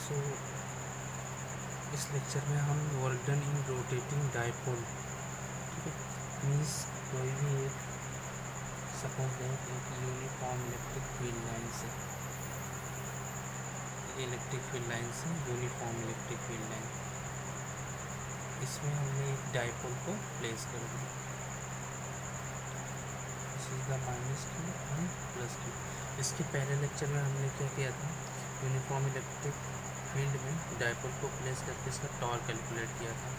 सो इस लेक्चर में हम work done in rotating dipole, ठीक है, मीन्स कोई भी एक सपोज दें एक यूनिफॉर्म इलेक्ट्रिक फील्ड लाइन से, इलेक्ट्रिक फील्ड लाइन से यूनिफॉर्म इलेक्ट्रिक फील्ड लाइन, इसमें हमने एक डायपोल को प्लेस कर दिया। This is the minus Q and plus Q. इसके पहले लेक्चर में हमने क्या किया था, यूनिफॉर्म इलेक्ट्रिक फील्ड में डायपोल को प्लेस करके इसका टॉर्क कैलकुलेट किया था।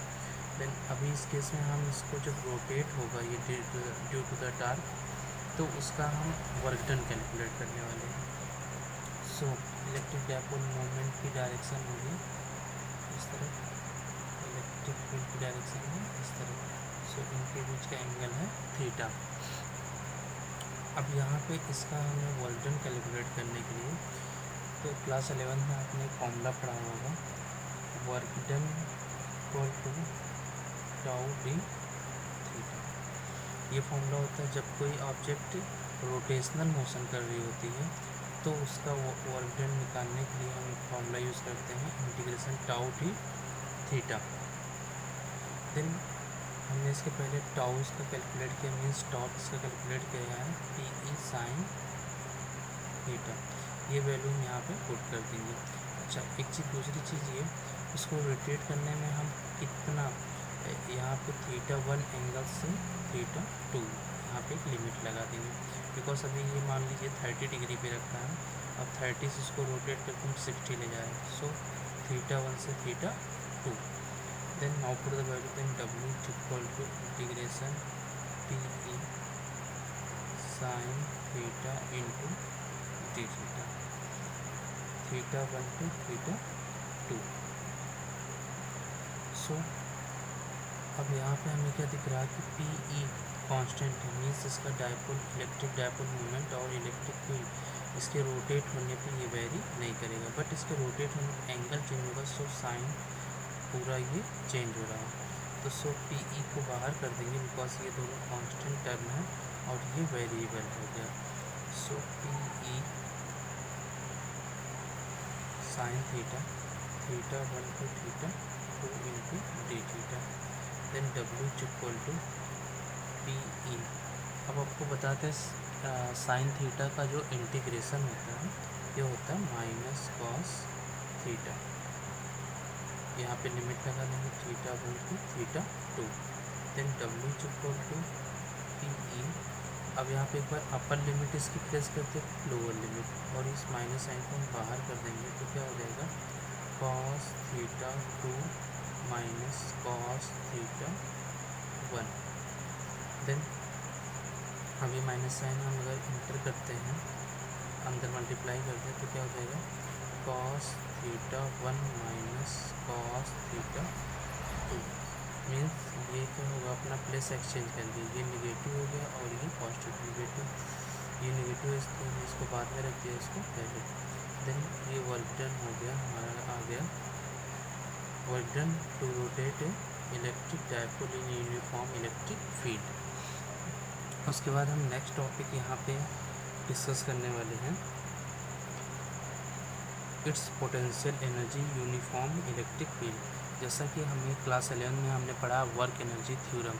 देन अभी इस केस में हम इसको जब रोटेट होगा ये ड्यू टू द टार्क, तो उसका हम वर्क डन कैलकुलेट करने वाले हैं। सो इलेक्ट्रिक डायपोल मूवमेंट की डायरेक्शन होगी इस तरह, इलेक्ट्रिक फील्ड की डायरेक्शन है इस तरह। सो इनके बीच का एंगल है थीटा। अब यहाँ पे इसका हमें वर्क डन कैलकुलेट करने के लिए, तो क्लास 11 में आपने एक फॉर्मूला पढ़ा होगा, work done equal to tau d theta. ये फॉर्मूला होता है जब कोई ऑब्जेक्ट रोटेशनल मोशन कर रही होती है तो उसका वर्क डन निकालने के लिए हम एक फॉर्मूला यूज़ करते हैं, integration tau d theta. Then हमने इसके पहले टाउ इसका कैलकुलेट किया, मीन्स टॉप इसका कैलकुलेट किया है पी ई साइन थीटा। ये वैल्यू हम यहाँ पे पुट कर देंगे। अच्छा, एक चीज़ दूसरी चीज़ ये, इसको रोटेट करने में हम कितना, यहाँ पे θ1 एंगल से θ2 यहाँ पे एक लिमिट लगा देंगे, बिकॉज अभी ये मान लीजिए 30 डिग्री पे रखा है, अब 30 से इसको रोटेट करके हम 60 ले जाए, सो θ1 से θ2। Then now put the value, then W equal to integration P E sine theta into D theta, θ1 to θ2। So अब यहाँ पे हमें क्या दिख रहा है कि पी ई कॉन्स्टेंट है, मीन्स इसका डायपोल इलेक्ट्रिक डायपोल मूवमेंट और इलेक्ट्रिक फील्ड इसके रोटेट होने पे ये वेरी नहीं करेगा, बट इसके रोटेट होने पे एंगल चेंज होगा, सो साइन पूरा ये चेंज हो रहा है। तो सो पी ई को बाहर कर देंगे बिकॉज ये दोनों कांस्टेंट टर्म है और ये वेरिएबल हो गया। So P E sine theta θ1 to θ2 into D theta, then W equal to P E. अब आपको बताते हैं साइन थीटा का जो इंटीग्रेशन होता है ये होता है माइनस कॉस थीटा। यहाँ पे लिमिट लगा देंगे θ1 to θ2, then W equal to P E. अब यहाँ पे एक बार अपर लिमिट इसकी प्लेस करते हैं, लोअर लिमिट, और इस माइनस साइन को हम बाहर कर देंगे तो क्या हो जाएगा cos θ2 माइनस cos θ1। देन अभी माइनस साइन हम अगर इंटर करते हैं, अंदर मल्टीप्लाई करते हैं तो क्या हो जाएगा cos θ1 माइनस cos θ2। मीन्स ये क्या होगा, अपना प्लेस एक्सचेंज कर दिया, ये निगेटिव हो गया और ये पॉजिटिव। निगेटिव ये निगेटिव इसको बाद में रख दिया, इसको पहले। देन ये वर्क डन हो गया हमारा, आ गया work done to rotate electric dipole in uniform electric field. उसके बाद हम नेक्स्ट टॉपिक यहाँ पे डिस्कस करने वाले हैं, its potential energy uniform electric field. जैसा कि हमें क्लास 11 में हमने पढ़ा work energy theorem.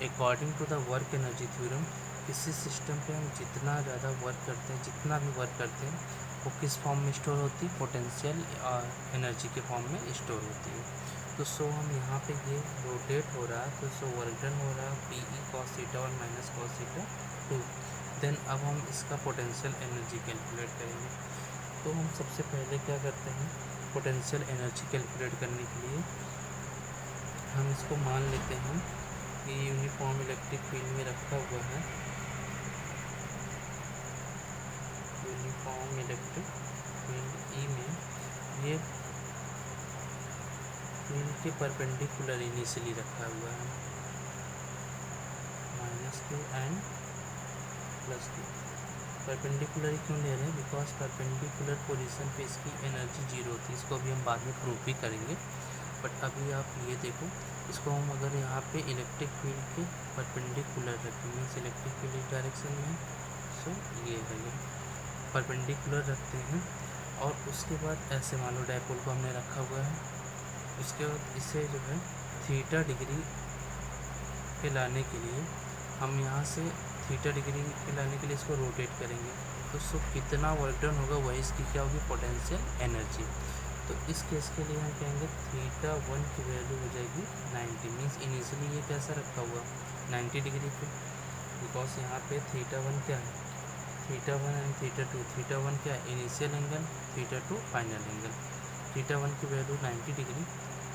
According to the work energy theorem, किसी सिस्टम पे हम जितना ज़्यादा वर्क करते हैं, जितना भी वर्क करते हैं, वो किस फॉर्म में स्टोर होती है, पोटेंशियल एनर्जी के फॉर्म में स्टोर होती है। तो सो हम यहाँ पे ये रोटेट हो रहा है, तो सो वर्क डन हो रहा है P E cos θ1 minus cos θ2। Then अब हम इसका पोटेंशियल एनर्जी कैलकुलेट करेंगे। तो हम सबसे पहले क्या करते हैं, पोटेंशियल एनर्जी कैलकुलेट करने के लिए हम इसको मान लेते हैं कि यूनिफॉर्म इलेक्ट्रिक फील्ड में रखा हुआ है, यूनिफॉर्म इलेक्ट्रिक फील्ड ई में ये फील्ड के परपेंडिकुलर इनिशियली रखा हुआ है, minus Q and plus Q. Perpendicular क्यों ले रहे हैं, बिकॉज परपेंडिकुलर पोजीशन पे इसकी एनर्जी जीरो होती है। इसको अभी हम बाद में प्रूफ भी करेंगे, बट अभी आप ये देखो, इसको हम अगर यहाँ पे इलेक्ट्रिक फील्ड के परपेंडिकुलर रखें, मीन्स इलेक्ट्रिक फील्ड इस डायरेक्शन में, सो ये है ये परपेंडिकुलर रखते हैं, और उसके बाद ऐसे मान लो डायपोल को हमने रखा हुआ है, उसके बाद इसे जो है थीटा डिग्री पे लाने के लिए हम यहाँ से थीटा डिग्री पे लाने के लिए इसको रोटेट करेंगे, तो सो कितना वर्क डन होगा वही इसकी क्या होगी, पोटेंशियल एनर्जी। तो इस केस के लिए हम कहेंगे थीटा 1 की वैल्यू हो जाएगी 90, मीन्स इनिशियली ये कैसा रखा हुआ 90 डिग्री पे, बिकॉज यहाँ पे थीटा 1 क्या है, थीटा 1 एंड थीटा 2, थीटा 1 क्या है initial angle, theta 2 final angle. Theta 1 की वैल्यू 90 डिग्री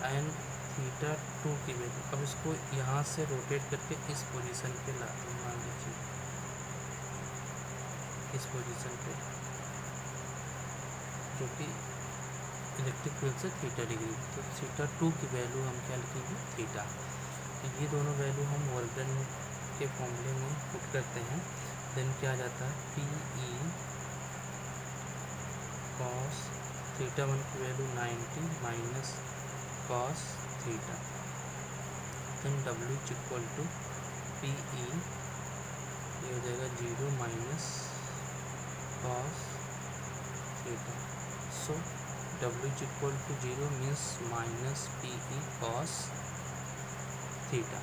एंड थीटा 2 की वैल्यू, अब इसको यहाँ से रोटेट करके इस पोजीशन पे ला दो, मान लीजिए इस पोजीशन पे, जो कि इलेक्ट्रिक फील्ड से थीटा डिग्री, तो थीटा 2 की वैल्यू हम क्या लिखेंगे, थीटा। तो ये दोनों वैल्यू हम वर्क डन के फॉर्मूले में पुट करते हैं, देन क्या आ जाता है पी ई कॉस थीटा 1 की value 90 minus cos theta, then W equal to P E, ये हो जाएगा 0 minus cos theta. So W equal to 0 means minus P E cos theta,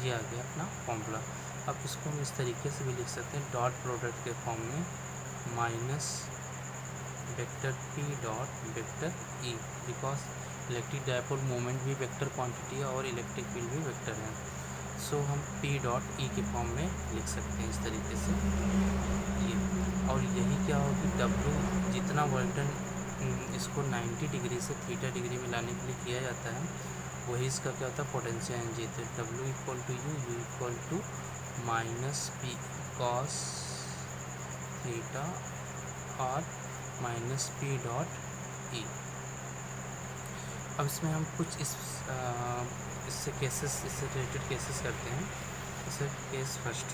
ये आ गया अपना फॉर्मूला। अब इसको हम इस तरीके से भी लिख सकते हैं डॉट प्रोडक्ट के फॉर्म में, minus vector P dot vector E, because electric dipole moment भी वेक्टर क्वांटिटी है और इलेक्ट्रिक फील्ड भी वेक्टर है, सो हम पी डॉट ई के फॉर्म में लिख सकते हैं इस तरीके से ये। और यही क्या होगी, डब्ल्यू जितना वर्क डन इसको 90 डिग्री से थीटा डिग्री में लाने के लिए किया जाता है, वही इसका क्या होता है पोटेंशियल एनर्जी। तो W equal to U equal to minus P cos theta और माइनस पी डॉट ई। अब इसमें हम कुछ इससे केसेस, इससे रिलेटेड केसेस करते हैं। जैसे केस फर्स्ट,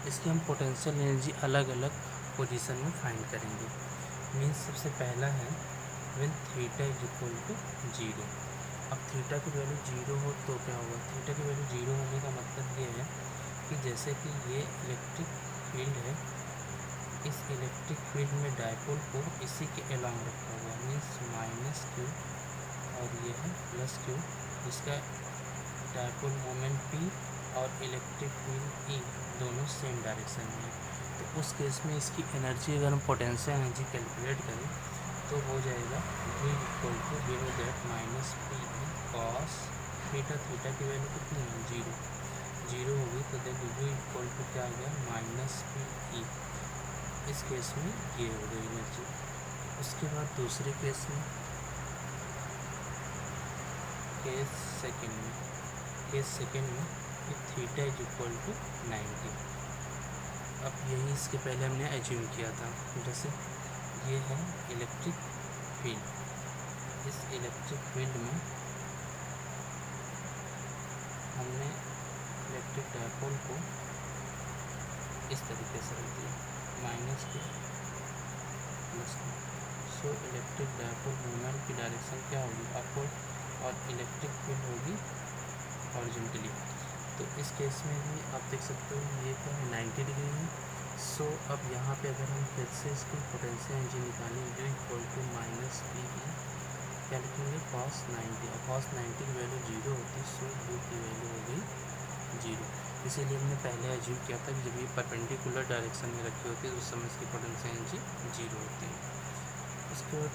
इसकी हम पोटेंशियल एनर्जी अलग अलग पोजीशन में फाइंड करेंगे। मीन्स सबसे पहला है when theta is equal to 0। अब थीटा की वैल्यू 0 हो तो क्या होगा, थीटा की वैल्यू 0 होने का मतलब ये है कि जैसे कि ये इलेक्ट्रिक फील्ड है, इस इलेक्ट्रिक फील्ड में डायपोल को इसी के अलांग रखा हुआ, मीन्स माइनस क्यू और ये है प्लस क्यू, इसका डायपोल मोमेंट पी और इलेक्ट्रिक फील्ड ई दोनों सेम डायरेक्शन में है। तो उस केस में इसकी एनर्जी अगर हम पोटेंशियल एनर्जी कैलकुलेट करें तो हो जाएगा v equal to V that minus P cos theta, theta की वैल्यू कितनी है 0 होगी, तो देन v इक्वल टू क्या आ गया माइनस पी ई। इस केस में ये हो गई एनर्जी। उसके बाद दूसरे केस में, केस सेकेंड में थीटा इज इक्वल टू 90। अब यही इसके पहले हमने एज्यूम किया था, जैसे ये है इलेक्ट्रिक फील्ड, इस इलेक्ट्रिक फील्ड में हमने इलेक्ट्रिक डायपोल को इस तरीके से रख दिया माइनस के प्लस के। सो इलेक्ट्रिक डायपोल मूवमेंट की डायरेक्शन क्या होगी, अपवर्ड, और इलेक्ट्रिक फील्ड होगी हॉरिजॉन्टली। तो इस केस में भी आप देख सकते हो ये क्या है 90 डिग्री है। सो अब यहाँ पे अगर हम फिर से इसकी पोटेंशियल एनर्जी निकालें u equal to minus P E, क्या लिखेंगे कॉस 90, और कॉस 90 की वैल्यू 0 होती है, सो u की वैल्यू हो गई 0। इसीलिए हमने पहले एज्यूम किया था कि जब ये परपेंडिकुलर डायरेक्शन में रखी होती है तो उस समय इसकी पोटेंशियल एनर्जी 0 होती है। उसके बाद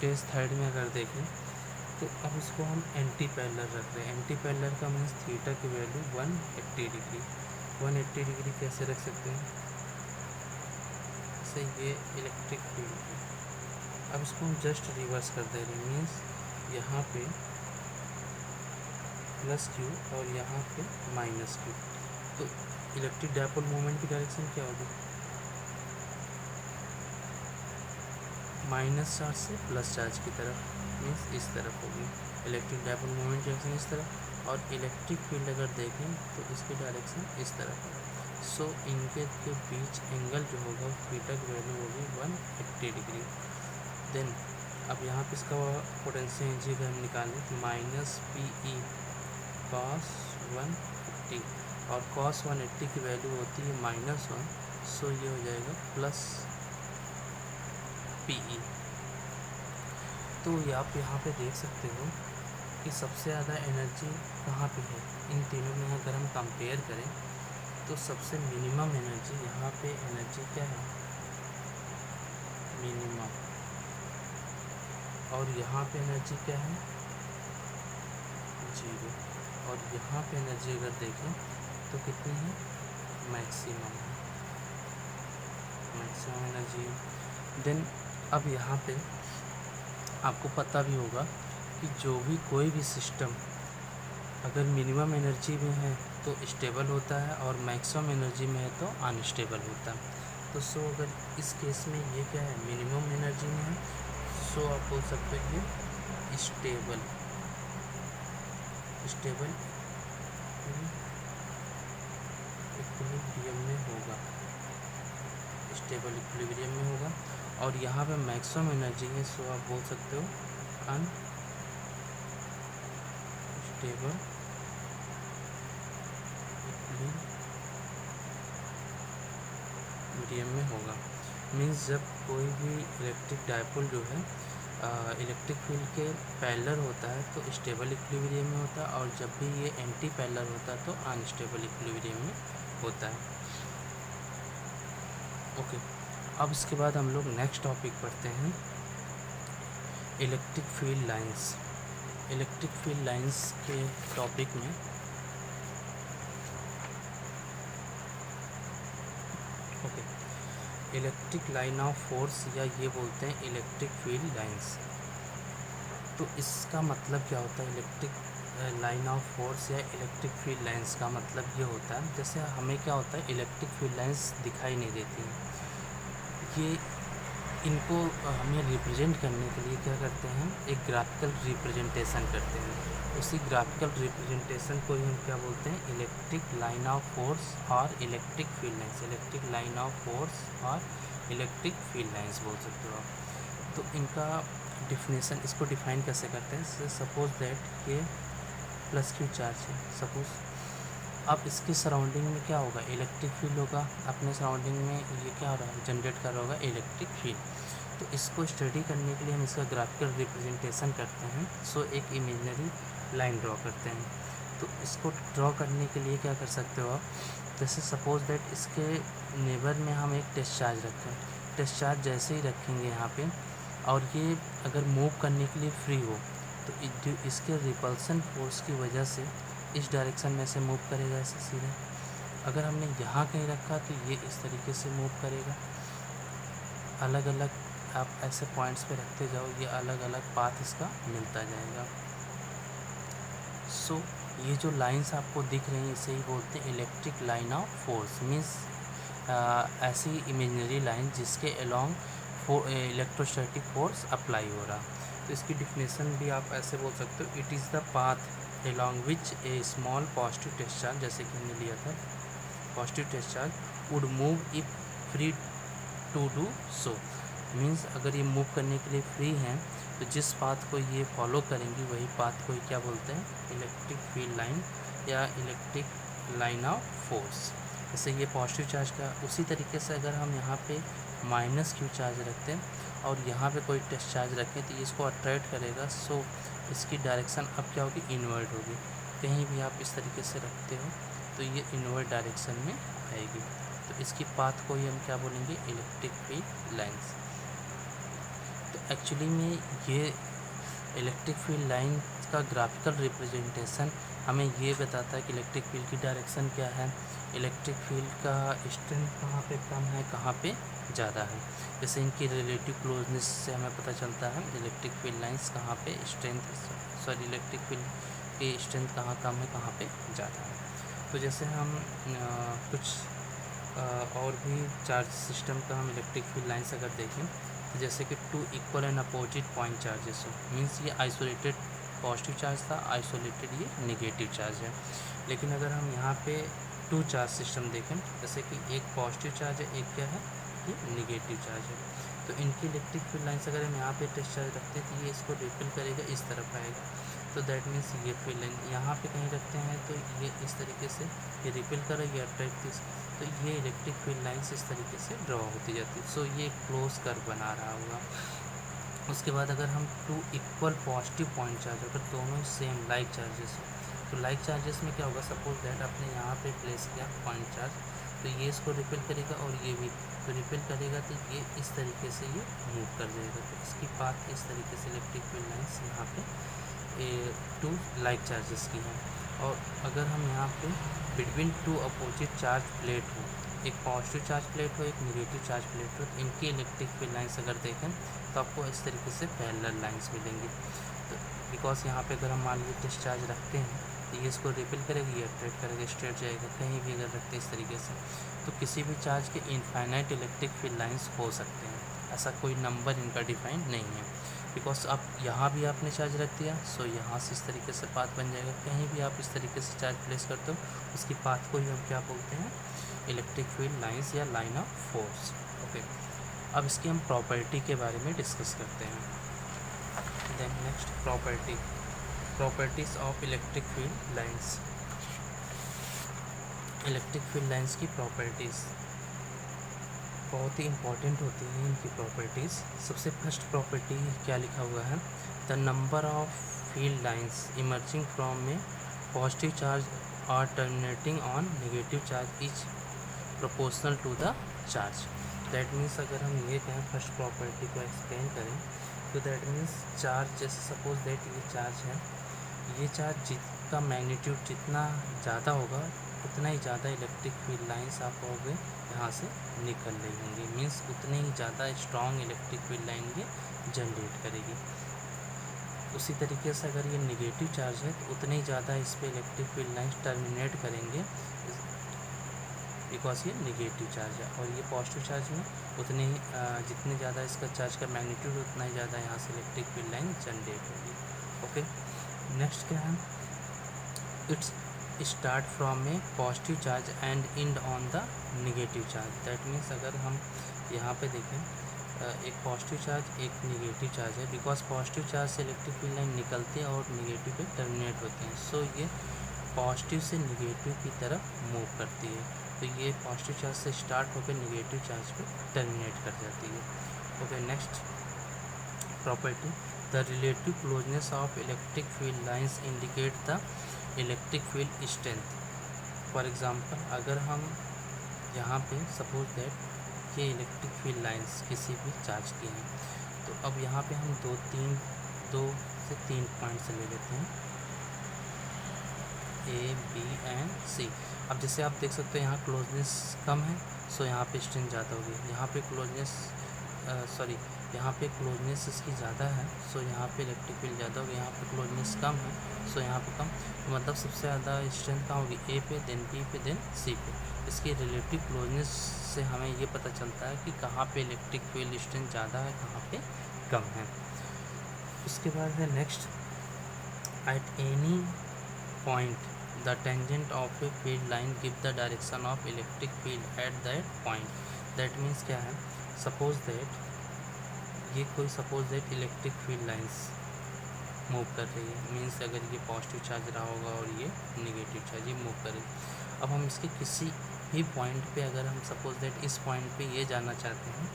केस थर्ड में अगर देखें तो अब इसको हम एंटी पैरेलल रख रहे हैं। एंटी पैरेलल का मीन्स थीटा की वैल्यू 180 डिग्री। 180 डिग्री कैसे रख सकते हैं, जैसे ये इलेक्ट्रिक फील्ड है, अब इसको हम जस्ट रिवर्स कर दे रहे हैं, मीन्स यहाँ पे प्लस क्यू और यहाँ पे माइनस क्यू। तो इलेक्ट्रिक डायपोल मोमेंट की डायरेक्शन क्या होगी, माइनस चार्ज से प्लस चार्ज की तरफ, मीन्स इस तरफ होगी इलेक्ट्रिक डायपोल मोमेंट डायरेक्शन इस तरफ, और इलेक्ट्रिक फील्ड अगर देखें तो इसकी डायरेक्शन इस तरफ है। सो इनके के बीच एंगल जो होगा थीटा की वैल्यू होगी 180 डिग्री। देन अब यहाँ पे इसका पोटेंशियल एनर्जी अगर हम निकालें तो माइनस पी ई कॉस 180 और कॉस 180 की वैल्यू होती है -1, सो ये हो जाएगा प्लस पी ई। तो आप यहाँ पे देख सकते हो कि सबसे ज़्यादा एनर्जी कहाँ पे है इन तीनों में। अगर हम कंपेयर करें तो सबसे मिनिमम एनर्जी यहाँ पे एनर्जी क्या है, मिनिमम, और यहाँ पे एनर्जी क्या है, 0, और यहाँ पे एनर्जी अगर देखें तो कितनी है, मैक्सिमम है, मैक्सिमम एनर्जी। देन अब यहाँ पे आपको पता भी होगा कि जो भी कोई भी सिस्टम अगर मिनिमम एनर्जी में है तो स्टेबल होता है और मैक्सिमम एनर्जी में है तो अनस्टेबल होता है। तो सो अगर इस केस में ये क्या है, मिनिमम एनर्जी में है, सो आप बोल सकते हो ये स्टेबल इक्विलिब्रियम में होगा, स्टेबल इक्विलिब्रियम में होगा। और यहाँ पे मैक्सिमम एनर्जी है, सो आप बोल सकते हो अनस्टेबल इक्विलिब्रियम में होगा। मीन्स जब कोई भी इलेक्ट्रिक डायपोल जो है इलेक्ट्रिक फील्ड के पैरेलल होता है तो स्टेबल इक्विलिब्रियम में होता है, और जब भी ये एंटी पैरेलल होता है तो अनस्टेबल इक्विलिब्रियम में होता है। ओके, अब इसके बाद हम लोग नेक्स्ट टॉपिक पढ़ते हैं, electric field lines. Electric field lines के टॉपिक में okay, electric line of force या ये बोलते हैं इलेक्ट्रिक फील्ड लाइंस। तो इसका मतलब क्या होता है, इलेक्ट्रिक लाइन ऑफ फोर्स या इलेक्ट्रिक फील्ड लाइंस का मतलब ये होता है, जैसे हमें क्या होता है, इलेक्ट्रिक फील्ड लाइंस दिखाई नहीं देती हैं, ये इनको हमें रिप्रेजेंट करने के लिए क्या करते हैं, एक ग्राफिकल रिप्रेजेंटेशन करते हैं। उसी ग्राफिकल रिप्रेजेंटेशन को ही हम क्या बोलते हैं, इलेक्ट्रिक लाइन ऑफ फोर्स और electric field lines, electric line of force और इलेक्ट्रिक फील्ड लाइंस बोल सकते हो आप। तो इनका डिफिनेशन, इसको डिफाइन कैसे करते हैं, सपोज दैट ये प्लस क्यू चार्ज है, सपोज अब इसके सराउंडिंग में क्या होगा, इलेक्ट्रिक फील्ड होगा, अपने सराउंडिंग में ये क्या हो रहा है, जनरेट कर रहा होगा इलेक्ट्रिक फील्ड। तो इसको स्टडी करने के लिए हम इसका ग्राफिकल रिप्रेजेंटेशन करते हैं, सो एक इमेजिनरी लाइन ड्रॉ करते हैं। तो इसको ड्रॉ करने के लिए क्या कर सकते हो आप, जैसे सपोज दैट इसके नेबर में हम एक टेस्ट चार्ज रखें, टेस्ट चार्ज जैसे ही रखेंगे यहाँ पे, और ये अगर मूव करने के लिए फ्री हो तो इसके रिपल्सन फोर्स की वजह से इस डायरेक्शन में से मूव करेगा ऐसे सीधे। अगर हमने यहाँ कहीं रखा तो ये इस तरीके से मूव करेगा। अलग अलग आप ऐसे पॉइंट्स पे रखते जाओ, ये अलग अलग पाथ इसका मिलता जाएगा। सो ये जो लाइंस आपको दिख रही हैं इसे ही बोलते हैं electric line of force. Means ऐसी इमेजिनरी लाइन जिसके अलोंग इलेक्ट्रोस्टैटिक फोर्स अप्लाई हो रहा। तो इसकी डिफिनेशन भी आप ऐसे बोल सकते हो, it is the path along which a small positive test charge, जैसे कि हमने लिया था positive test charge, would move if free to do so। Means अगर ये मूव करने के लिए फ्री हैं तो जिस पाथ को ये फॉलो करेंगी वही पाथ को क्या बोलते हैं, इलेक्ट्रिक फील्ड लाइन या इलेक्ट्रिक लाइन ऑफ फोर्स। जैसे ये पॉजिटिव चार्ज का, उसी तरीके से अगर हम यहाँ पे माइनस क्यू चार्ज रखते हैं और यहाँ पे कोई टेस्ट चार्ज रखें तो ये इसको अट्रैक्ट करेगा, सो इसकी डायरेक्शन अब क्या होगी, इनवर्ट होगी। कहीं भी आप इस तरीके से रखते हो तो ये इनवर्ट डायरेक्शन में आएगी। तो इसकी पाथ को ही हम क्या बोलेंगे, इलेक्ट्रिक फील्ड लाइंस। तो एक्चुअली में ये इलेक्ट्रिक फील्ड लाइन का ग्राफिकल रिप्रेजेंटेशन हमें ये बताता है कि इलेक्ट्रिक फील्ड की डायरेक्शन क्या है, इलेक्ट्रिक फील्ड का स्ट्रेंथ कहाँ पे कम है, कहाँ पे ज़्यादा है। जैसे इनकी रिलेटिव क्लोजनेस से हमें पता चलता है इलेक्ट्रिक फील्ड लाइंस कहाँ पे स्ट्रेंथ, इलेक्ट्रिक फील्ड की स्ट्रेंथ कहाँ कम है, कहाँ पे ज़्यादा है। तो जैसे हम कुछ और भी चार्ज सिस्टम का हम इलेक्ट्रिक फील्ड लाइंस अगर देखें तो जैसे कि two equal and opposite point charges हो, मीन्स ये आइसोलेटेड पॉजिटिव चार्ज था, आइसोलेटेड ये नेगेटिव चार्ज है। लेकिन अगर हम यहाँ पे टू चार्ज सिस्टम देखें, जैसे कि एक पॉजिटिव चार्ज है, एक क्या है, ये नेगेटिव चार्ज है, तो इनकी इलेक्ट्रिक फील्ड लाइन्स अगर हम यहाँ पे टेस्ट चार्ज रखते हैं तो ये इसको रिपेल करेगा, इस तरफ आएगा, तो दैट मीन्स ये फील्ड लाइन यहाँ पे कहीं रखते हैं तो ये इस तरीके से ये रिपेल करेगी, अट्रैक्ट दिस, तो ये इलेक्ट्रिक फील्ड लाइन्स इस तरीके से ड्रॉ होती जाती है। सो ये क्लोज कर्व बना रहा होगा। उसके बाद अगर हम two equal positive point charge, अगर दोनों सेम लाइक चार्जेस हो, तो लाइक चार्जेस में क्या होगा, सपोज दैट आपने यहाँ पे प्लेस किया पॉइंट चार्ज, तो ये इसको रिपेल करेगा और ये भी तो रिपेल करेगा, तो ये इस तरीके से ये मूव कर जाएगा। तो इसकी पाथ इस तरीके से इलेक्ट्रिक फील्ड लाइन्स यहाँ पे टू लाइक चार्जेस की हैं। और अगर हम यहाँ पे between two opposite charge plate हो, एक पॉजिटिव चार्ज प्लेट हो, एक नेगेटिव चार्ज प्लेट हो, इनकी इलेक्ट्रिक फील्ड लाइन्स अगर देखें तो आपको इस तरीके से पैरेलल लाइन्स मिलेंगी। तो बिकॉज यहाँ पे अगर हम मान लीजिए टेस्ट चार्ज रखते हैं तो ये इसको रिपेल करेगी, ये अट्रैक्ट करेगा, स्ट्रेट जाएगा। कहीं भी अगर रखते हैं इस तरीके से तो किसी भी चार्ज के इनफाइनाइट इलेक्ट्रिक फील्ड लाइन्स हो सकते हैं, ऐसा कोई नंबर इनका डिफाइंड नहीं है। बिकॉज अब यहाँ भी आपने चार्ज रख दिया, सो यहाँ से इस तरीके से पाथ बन जाएगा। कहीं भी आप इस तरीके से चार्ज प्लेस करते हो उसकी पाथ को ही हम क्या बोलते हैं, इलेक्ट्रिक फील्ड लाइन्स या लाइन ऑफ फोर्स। ओके, अब इसकी हम प्रॉपर्टी के बारे में डिस्कस करते हैं। Then next properties of electric field lines. Electric field lines की प्रॉपर्टीज़ बहुत ही इंपॉर्टेंट होती हैं इनकी प्रॉपर्टीज़। सबसे फर्स्ट प्रॉपर्टी क्या लिखा हुआ है, the number of field lines emerging from में पॉजिटिव चार्ज और terminating on negative charge is proportional to the charge. That means अगर हम ये कहें फर्स्ट प्रॉपर्टी को एक्सप्लेन करें तो दैट मीन्स चार्ज, जैसे सपोज दैट ये चार्ज है, ये चार्ज जिसका मैग्नीट्यूड जितना ज़्यादा होगा उतना ही ज़्यादा इलेक्ट्रिक फील्ड लाइन्स आप होंगे यहाँ से निकल रही होंगी, मीन्स उतने ही ज़्यादा स्ट्रॉन्ग इलेक्ट्रिक फील्ड लाइन ये जनरेट करेगी। उसी तरीके से अगर ये नेगेटिव चार्ज है तो उतने ही ज़्यादा इस पर इलेक्ट्रिक फील्ड लाइन्स टर्मिनेट करेंगे, बिकॉज ये नेगेटिव चार्ज है। और ये पॉजिटिव चार्ज में उतने ही जितने ज़्यादा इसका चार्ज का मैग्नीट्यूड उतना ही ज़्यादा यहाँ से इलेक्ट्रिक फील्ड लाइन जनरेट होगी। ओके, नेक्स्ट क्या है, it's start from A positive charge and and on the negative charge. That means अगर हम यहाँ पे देखें एक पॉजिटिव चार्ज एक नेगेटिव चार्ज है, बिकॉज पॉजिटिव चार्ज से इलेक्ट्रिक फील्ड लाइन निकलती है और नेगेटिव पे टर्मिनेट होते हैं। सो ये पॉजिटिव से नेगेटिव की तरफ मूव करती है, तो ये पॉजिटिव चार्ज से स्टार्ट होकर नेगेटिव चार्ज पे टर्मिनेट कर जाती है। Okay, next property, the relative closeness of electric field lines indicate the electric field strength. For example अगर हम यहाँ पे सपोज दैट ये इलेक्ट्रिक फील्ड लाइन्स किसी भी चार्ज की हैं, तो अब यहाँ पे हम दो से तीन पॉइंट्स ले लेते हैं, ए बी एंड सी। अब जैसे आप देख सकते हो यहाँ क्लोजनेस कम है, सो यहाँ पे स्ट्रेंथ ज़्यादा होगी। यहाँ पे यहाँ पे क्लोजनेस इसकी ज़्यादा है, सो यहाँ पे इलेक्ट्रिक फील्ड ज़्यादा होगी। यहाँ पे क्लोजनेस कम है, सो यहाँ पे कम, तो मतलब सबसे ज़्यादा स्ट्रेंथ कहाँ होगी, ए पे, देन बी पे, देन सी पे। इसकी रिलेटिव क्लोजनेस से हमें ये पता चलता है कि कहाँ पे इलेक्ट्रिक फील्ड स्ट्रेंथ ज़्यादा है, कहाँ पे कम है। उसके बाद है next, at any point the tangent of a field line give the direction of electric field at that point. That means क्या है, सपोज दैट ये कोई suppose that electric field lines move कर रही है, मीन्स अगर ये पॉजिटिव चार्ज रहा होगा और ये नेगेटिव चार्ज ये मूव कर रही है। अब हम इसके किसी भी पॉइंट पे अगर हम सपोज दैट इस पॉइंट पे ये जानना चाहते हैं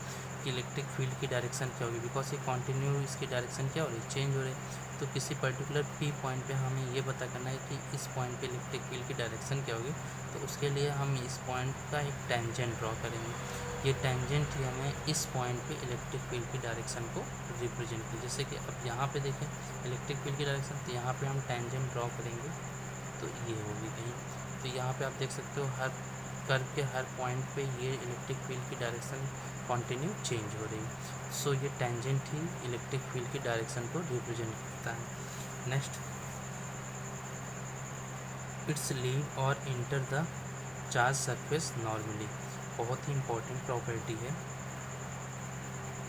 कि इलेक्ट्रिक फील्ड की डायरेक्शन क्या होगी, बिकॉज ये कंटिन्यू इसकी डायरेक्शन क्या हो रही है, चेंज हो रही है। तो किसी पर्टिकुलर पी पॉइंट पे हमें ये पता करना है कि इस पॉइंट पे इलेक्ट्रिक फील्ड की डायरेक्शन क्या होगी, तो उसके लिए हम इस पॉइंट का एक टेंजेंट ड्रॉ करेंगे। ये टेंजेंट ही हमें इस पॉइंट पे इलेक्ट्रिक फील्ड की डायरेक्शन को रिप्रेजेंट की। जैसे कि अब यहाँ पे देखें इलेक्ट्रिक फील्ड की डायरेक्शन, तो यहाँ पे हम टेंजेंट ड्रॉ करेंगे तो ये होगी कहीं। तो यहाँ पे आप देख सकते हो हर कर्व के हर पॉइंट पे ये इलेक्ट्रिक फील्ड की डायरेक्शन कंटिन्यू चेंज हो रही है। सो ये टेंजेंट ही इलेक्ट्रिक फील्ड की डायरेक्शन को रिप्रेजेंट करता है। नेक्स्ट, इट्स लीव और enter the charge surface normally. बहुत ही इंपॉर्टेंट प्रॉपर्टी है,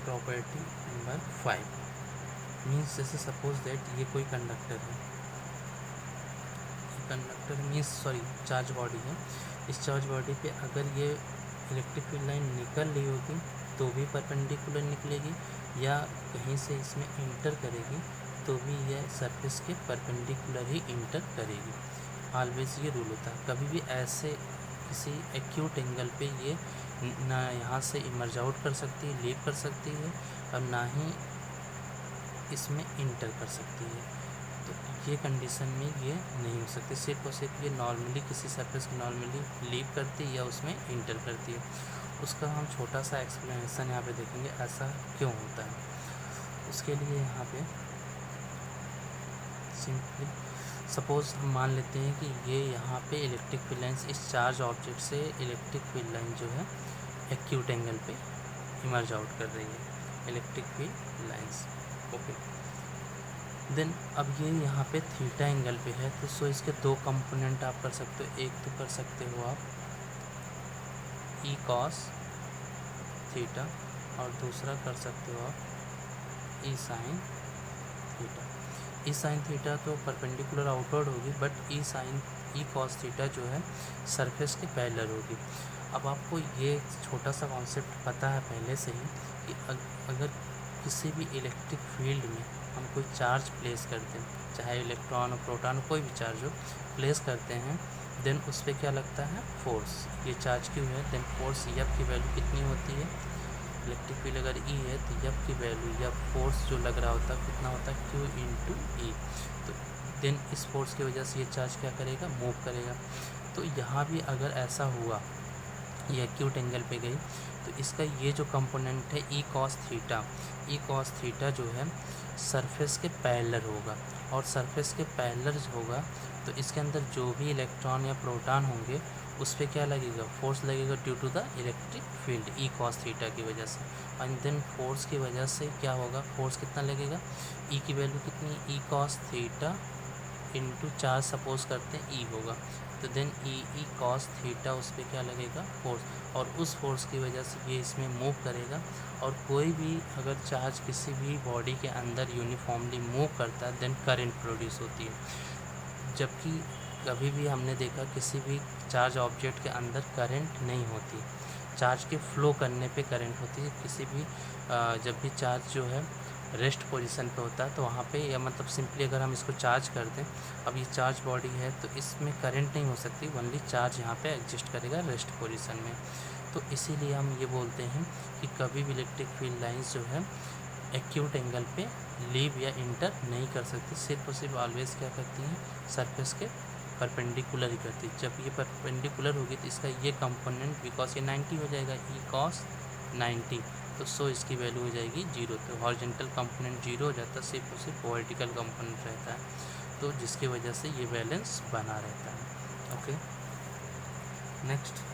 प्रॉपर्टी नंबर 5। मीन्स जैसे सपोज दैट ये कोई कंडक्टर है, कंडक्टर मीन्स चार्ज बॉडी है। इस चार्ज बॉडी पे अगर ये इलेक्ट्रिक फील्ड लाइन निकल रही होगी तो भी परपेंडिकुलर निकलेगी, या कहीं से इसमें इंटर करेगी तो भी यह सरफेस के परपेंडिकुलर ही इंटर करेगी। ऑलवेज ये रूल होता है। कभी भी ऐसे किसी एक्यूट एंगल पे ये ना यहाँ से इमर्ज आउट कर सकती है, लीव कर सकती है, और ना ही इसमें इंटर कर सकती है। तो ये कंडीशन में ये नहीं हो सकती। सिर्फ और सिर्फ ये नॉर्मली किसी सरफेस को नॉर्मली लीव करती है या उसमें इंटर करती है। उसका हम छोटा सा एक्सप्लेनेशन यहाँ पे देखेंगे, ऐसा क्यों होता है। उसके लिए यहाँ पे सिंपली सपोज़ हम मान लेते हैं कि ये यहाँ पे इलेक्ट्रिक फील्ड लाइन्स, इस चार्ज ऑब्जेक्ट से इलेक्ट्रिक फील्ड लाइन जो है एक्यूट एंगल पे इमर्ज आउट कर रही है, electric field lines. Okay, then अब ये यहाँ पे थीटा एंगल पे है, तो सो इसके दो कंपोनेंट आप कर सकते हो। एक तो कर सकते हो आप ई कॉस थीटा, और दूसरा कर सकते हो आप ई साइन थीटा। ई साइन थीटा तो परपेंडिकुलर आउटवर्ड होगी, बट ई कॉस थीटा जो है सरफेस के पैरेलल होगी। अब आपको ये छोटा सा कॉन्सेप्ट पता है पहले से ही कि अगर किसी भी इलेक्ट्रिक फील्ड में हम कोई चार्ज प्लेस करते हैं, चाहे इलेक्ट्रॉन और प्रोटॉन कोई भी चार्ज हो, प्लेस करते हैं, देन उस पर क्या लगता है, फोर्स। ये चार्ज क्यों है, देन फोर्स एफ की वैल्यू कितनी होती है, इलेक्ट्रिक फील्ड अगर ई है तो एफ की वैल्यू या फोर्स जो लग रहा होता है कितना होता है, क्यू इंटू ई। तो देन इस फोर्स की वजह से ये चार्ज क्या करेगा, मूव करेगा। तो यहाँ भी अगर ऐसा हुआ, ये एक्यूट एंगल पे गई, तो इसका ये जो कंपोनेंट है ई कॉस थीटा जो है सरफेस के पैरेलल होगा, और सरफेस के पैरेलल होगा तो इसके अंदर जो भी इलेक्ट्रॉन या प्रोटॉन होंगे उस पर क्या लगेगा, फोर्स लगेगा due to the electric field E cos theta की वजह से। एंड देन फोर्स की वजह से क्या होगा, फोर्स कितना लगेगा, ई की वैल्यू कितनी, ई cos theta into charge suppose करते हैं ई होगा, तो देन ई कॉस थीटा उस पर क्या लगेगा, फोर्स, और उस फोर्स की वजह से ये इसमें मूव करेगा। और कोई भी अगर चार्ज किसी भी बॉडी के अंदर यूनिफॉर्मली मूव करता है देन करंट प्रोड्यूस होती है, जबकि कभी भी हमने देखा किसी भी चार्ज ऑब्जेक्ट के अंदर करंट नहीं होती, चार्ज के फ्लो करने पे करंट होती है। किसी भी जब भी चार्ज जो है रेस्ट पोजीशन पे होता है तो वहाँ पे, या मतलब सिंपली अगर हम इसको चार्ज कर दें, अब ये चार्ज बॉडी है तो इसमें करंट नहीं हो सकती, ओनली चार्ज यहाँ पे एग्जिस्ट करेगा रेस्ट पोजीशन में। तो इसीलिए हम ये बोलते हैं कि कभी भी इलेक्ट्रिक फील्ड लाइंस जो है एक्यूट एंगल पे लीव या इंटर नहीं कर सकती, सिर्फ और सिर्फ ऑलवेज क्या करती हैं, सरफेस के परपेंडिकुलर ही करती है। जब ये परपेंडिकुलर होगी तो इसका ये कंपोनेंट, बिकॉज ये 90 हो जाएगा, ई कॉस 90, तो सो इसकी वैल्यू हो जाएगी 0। तो हॉरिजॉन्टल कंपोनेंट 0 हो जाता है, सिर्फ और सिर्फ वर्टिकल कंपोनेंट रहता है, तो जिसकी वजह से ये बैलेंस बना रहता है। Okay, next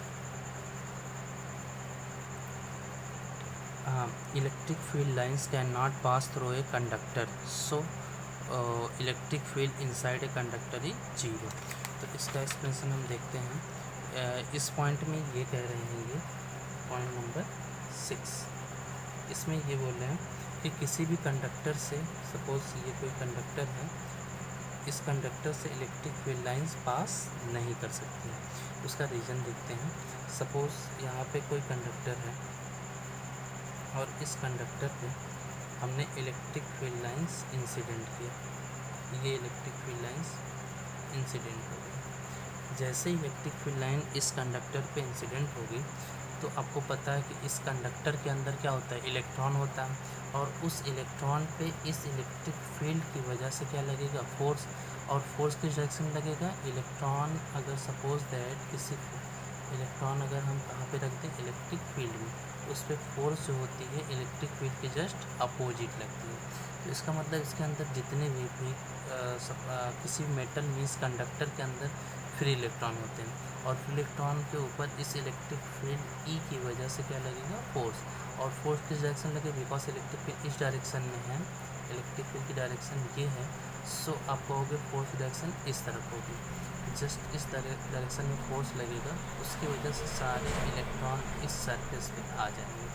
electric field lines can not pass through a conductor, so electric field inside a conductor is 0। तो इसका एक्सप्लेनेशन हम देखते हैं। इस पॉइंट में ये कह रहे हैं, ये पॉइंट नंबर 6, इसमें ये बोल रहे हैं कि किसी भी कंडक्टर से, सपोज ये कोई कंडक्टर है, इस कंडक्टर से इलेक्ट्रिक फील्ड लाइंस पास नहीं कर सकती हैं। उसका रीज़न देखते हैं। सपोज़ यहाँ पे कोई कंडक्टर है और इस कंडक्टर पे हमने इलेक्ट्रिक फील्ड लाइंस इंसिडेंट किया, ये इलेक्ट्रिक फील्ड लाइंस इंसिडेंट हो गई। जैसे ही इलेक्ट्रिक फील्ड लाइन इस कंडक्टर पे इंसिडेंट होगी तो आपको पता है कि इस कंडक्टर के अंदर क्या होता है, इलेक्ट्रॉन होता है, और उस इलेक्ट्रॉन पे इस इलेक्ट्रिक फील्ड की वजह से क्या लगेगा, फोर्स। और फोर्स किस डायरेक्शन में लगेगा, इलेक्ट्रॉन अगर सपोज दैट किसी इलेक्ट्रॉन अगर हम कहाँ पे रखते हैं, इलेक्ट्रिक फील्ड में, उस पर फोर्स जो होती है इलेक्ट्रिक फील्ड के जस्ट अपोजिट लगती है। तो इसका मतलब इसके अंदर जितने भी किसी मेटल मीन्स कंडक्टर के अंदर फ्री इलेक्ट्रॉन होते हैं, और फ्री इलेक्ट्रॉन के ऊपर इस इलेक्ट्रिक फील्ड ई की वजह से क्या लगेगा, फोर्स। और फोर्स किस डायरेक्शन लगे, बिकॉज इलेक्ट्रिक फील्ड इस डायरेक्शन में है, इलेक्ट्रिक फील्ड की डायरेक्शन ये है, सो आप कहोगे फोर्स की डायरेक्शन इस तरफ होगी, जस्ट इस डायरेक्शन में फोर्स लगेगा, उसकी वजह से सारे इलेक्ट्रॉन इस सरफेस पे आ जाएंगे।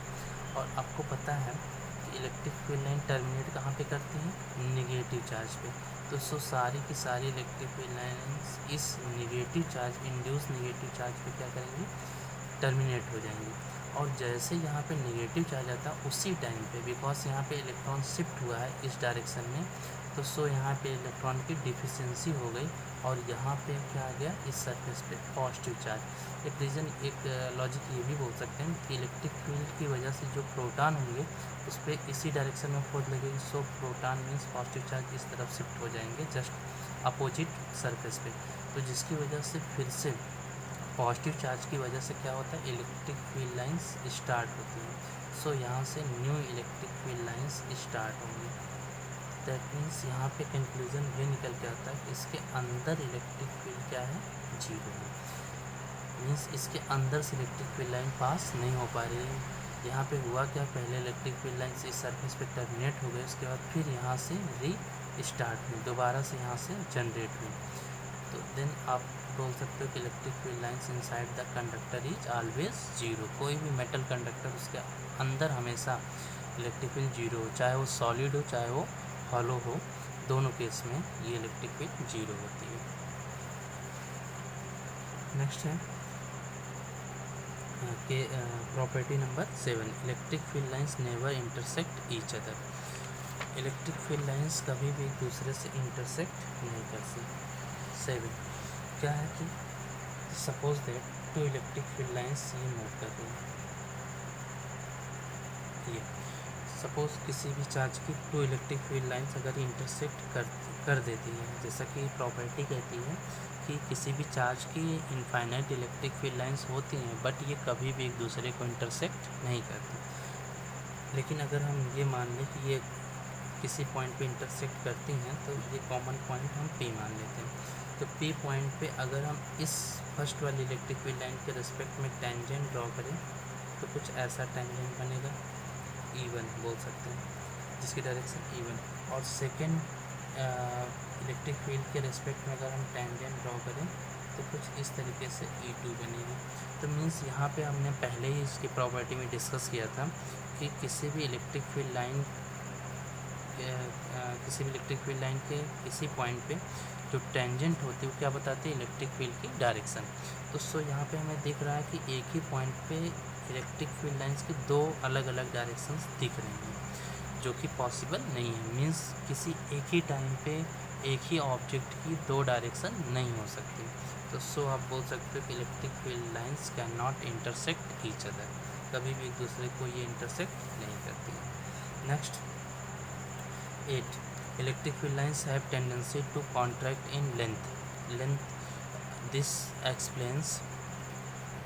और आपको पता है कि इलेक्ट्रिक फील्ड लाइन टर्मिनेट कहाँ पे करती हैं, निगेटिव चार्ज पे। तो सो सारी की सारी इलेक्ट्रिक फील्ड लाइन्स इस negative charge, induce negative charge पे क्या करेंगी, टर्मिनेट हो जाएंगी। और जैसे यहाँ पे नेगेटिव चार्ज आता है उसी टाइम पे, बिकॉज यहाँ पे इलेक्ट्रॉन शिफ्ट हुआ है इस डायरेक्शन में, तो सो यहाँ पे इलेक्ट्रॉन की डिफिशियंसी हो गई और यहाँ पे क्या आ गया, इस सरफेस पे पॉजिटिव चार्ज। एक रीज़न, एक लॉजिक ये भी बोल सकते हैं कि इलेक्ट्रिक फील्ड की वजह से जो प्रोटॉन होंगे उस पर इसी डायरेक्शन में फोर्स लगेगी, सो प्रोटॉन मीन्स पॉजिटिव चार्ज इस तरफ शिफ्ट हो जाएंगे जस्ट अपोजिट सरफेस पे, तो जिसकी वजह से फिर से पॉजिटिव चार्ज की वजह से क्या होता है, इलेक्ट्रिक फील्ड लाइंस स्टार्ट होती हैं। सो यहाँ से new electric field lines start होंगी। दैट मीन्स यहाँ पे कंक्लूजन ये निकल के आता है कि इसके अंदर इलेक्ट्रिक फील्ड क्या है, जीरो है। मीन्स इसके अंदर से इलेक्ट्रिक फील्ड लाइन पास नहीं हो पा रही है। यहाँ पे हुआ क्या, पहले इलेक्ट्रिक फील्ड लाइन इस सरफेस पे टर्मिनेट हो गए, उसके बाद फिर यहाँ से री स्टार्ट हुई, दोबारा से यहाँ से जनरेट हुई। तो देन आप बोल सकते हो कि electric field lines inside the conductor is always zero. कोई भी मेटल कंडक्टर उसके अंदर हमेशा इलेक्ट्रिक फील्ड जीरो हो, चाहे वो सॉलिड हो चाहे वो हॉलो हो, दोनों केस में ये इलेक्ट्रिक फील्ड जीरो होती है। नेक्स्ट है के property number 7, electric field lines never intersect each other. Electric field lines कभी भी एक दूसरे से इंटरसेक्ट नहीं करती। 7 क्या है कि suppose that two electric field lines ये मूव कर रही है, ये सपोज किसी भी चार्ज की टू इलेक्ट्रिक फील्ड लाइंस अगर इंटरसेक्ट कर देती है, जैसा कि प्रॉपर्टी कहती है कि किसी भी चार्ज की इनफाइनाइट इलेक्ट्रिक फील्ड लाइंस होती हैं बट ये कभी भी एक दूसरे को इंटरसेक्ट नहीं करती। लेकिन अगर हम ये मान लें कि ये किसी पॉइंट पे इंटरसेक्ट करती हैं तो ये कॉमन पॉइंट हम P मान लेते हैं। तो P पॉइंट पे अगर हम इस फर्स्ट वाली इलेक्ट्रिक फील्ड लाइन के रिस्पेक्ट में टेंजेंट ड्रॉ करें तो कुछ ऐसा टेंजेंट बनेगा, E1 बोल सकते हैं, जिसकी डायरेक्शन E1। और सेकेंड इलेक्ट्रिक फील्ड के रिस्पेक्ट में अगर हम टेंजेंट ड्रॉ करें तो कुछ इस तरीके से E2 बनेगी। तो मीन्स यहाँ पे हमने पहले ही इसकी प्रॉपर्टी में डिस्कस किया था कि किसी भी इलेक्ट्रिक फील्ड लाइन के किसी पॉइंट पे जो टेंजेंट होती है वो क्या बताती है, इलेक्ट्रिक फील्ड की डायरेक्शन। तो सो यहाँ पे हमें दिख रहा है कि एक ही पॉइंट पे इलेक्ट्रिक फील्ड लाइंस की दो अलग अलग डायरेक्शंस दिख रही हैं, जो कि पॉसिबल नहीं है। मीन्स किसी एक ही टाइम पे एक ही ऑब्जेक्ट की दो डायरेक्शन नहीं हो सकती। तो सो आप बोल सकते हो कि electric field lines can not intersect each other, कभी भी एक दूसरे को ये इंटरसेक्ट नहीं करती। Next 8, electric field lines have tendency to contract in length. This explains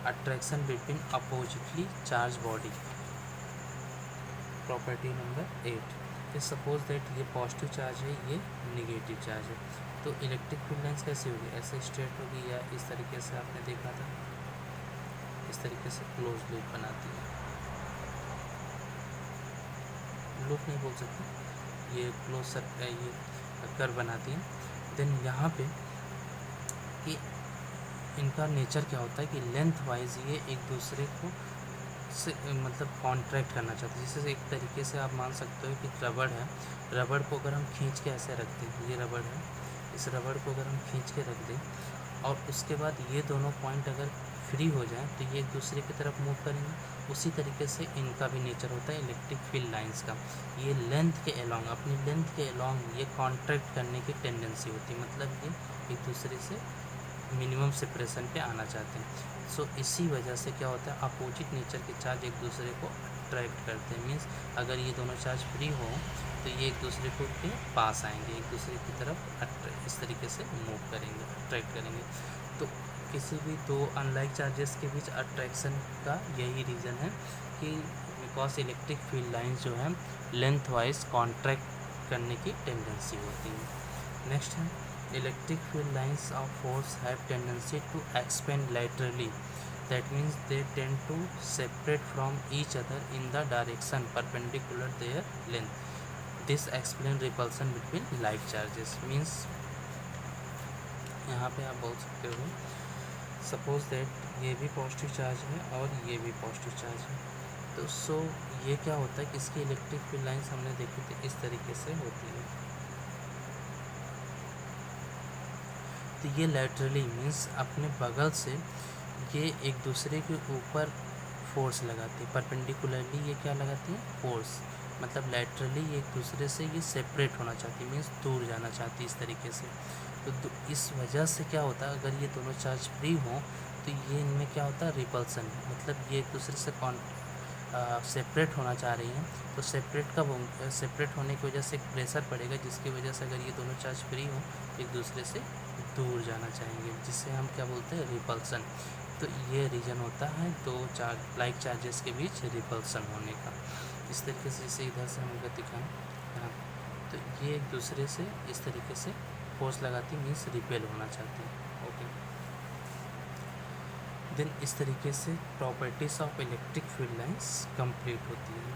attraction between oppositely charge body. Property number 8, suppose that ये पॉजिटिव चार्ज है, ये निगेटिव चार्ज है, तो इलेक्ट्रिक फील्ड लाइंस कैसे होगी, ऐसे स्ट्रेट होगी या इस तरीके से आपने देखा था, इस तरीके से क्लोज लूप बनाती है। लूप नहीं बोल सकते, ये क्लोज ये कर्व बनाती है। देन यहाँ पे कि इनका नेचर क्या होता है कि लेंथ वाइज ये एक दूसरे को से मतलब कॉन्ट्रैक्ट करना चाहते हैं। जैसे एक तरीके से आप मान सकते हो कि रबड़ है, रबड़ को अगर हम खींच के ऐसे रख दें, ये रबड़ है, इस रबड़ को अगर हम खींच के रख दें और उसके बाद ये दोनों पॉइंट अगर फ्री हो जाए तो ये एक दूसरे की तरफ मूव करेंगे। उसी तरीके से इनका भी नेचर होता है इलेक्ट्रिक फील्ड लाइंस का, ये लेंथ के अलॉन्ग, अपनी लेंथ के अलॉन्ग ये कॉन्ट्रैक्ट करने की टेंडेंसी होती है, मतलब ये एक दूसरे से मिनिमम सेपरेशन पे आना चाहते हैं। सो इसी वजह से क्या होता है, अपोजिट नेचर के चार्ज एक दूसरे को अट्रैक्ट करते हैं। मीन्स अगर ये दोनों चार्ज फ्री हो तो ये एक दूसरे को के पास आएंगे, एक दूसरे की तरफ इस तरीके से मूव करेंगे, अट्रैक्ट करेंगे। तो किसी भी दो अनलाइक चार्जेस के बीच अट्रैक्शन का यही रीज़न है कि बिकॉज इलेक्ट्रिक फील्ड लाइंस जो है लेंथ वाइज कॉन्ट्रैक्ट करने की टेंडेंसी होती है। नेक्स्ट है electric field lines of force have tendency to expand laterally. That means they tend to separate from each other in the direction perpendicular their length. This explains repulsion between like charges. Means यहाँ पे आप बोल सकते हो suppose that ये भी positive charge है और ये भी पॉजिटिव चार्ज है। तो सो ये क्या होता है कि इसकी इलेक्ट्रिक फील्ड लाइंस हमने देखी थी इस तरीके से होती है। तो ये लैटरली मीन्स अपने बगल से ये एक दूसरे के ऊपर फोर्स लगाती है। परपेंडिकुलरली ये क्या लगाती है, फोर्स, मतलब लैटरली ये एक दूसरे से ये सेपरेट होना चाहती है, मीन्स दूर जाना चाहती है इस तरीके से। तो इस वजह से क्या होता है, अगर ये दोनों चार्ज फ्री हों तो ये इनमें क्या होता है, रिपल्सन, मतलब ये एक दूसरे से सेपरेट होना चाह रही हैं। तो सेपरेट होने की वजह से एक प्रेशर पड़ेगा, जिसकी वजह से अगर ये दोनों चार्ज फ्री हों एक दूसरे से दूर जाना चाहेंगे, जिससे हम क्या बोलते हैं, रिपल्सन। तो ये रीज़न होता है दो लाइक चार्जेस के बीच रिपल्सन होने का। इस तरीके से इसे इधर से हम अगर दिखाएँ यहाँ, तो ये एक दूसरे से इस तरीके से फोर्स लगाती, मीन्स रिपेल होना चाहती है। ओके, देन इस तरीके से properties of electric field lines complete होती है।